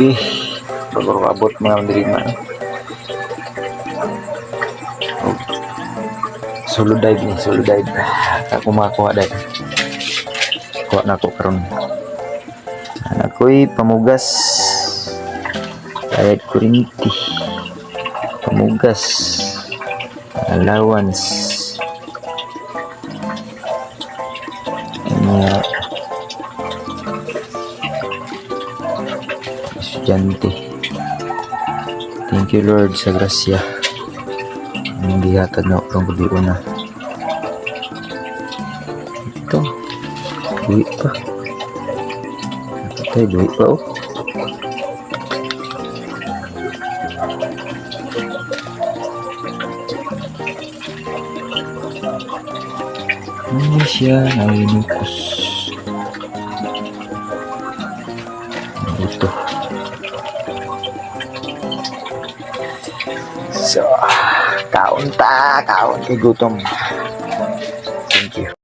Okay. Bago abot mga dirima. Oh. Solo dive ni, solo dive. Ako makakuha dive. Kuha na ako karon. Ako'y pamugas. Bayad kurinti. Pamugas. Allowance. Mga estudyante. Thank you Lord sa grasya. Ang gihatag na akong gabi una. Ito. Duwi pa. Ito duwi pa oh. Ini siya nalinukus. Ito. So, kaon kay gutom. Thank you.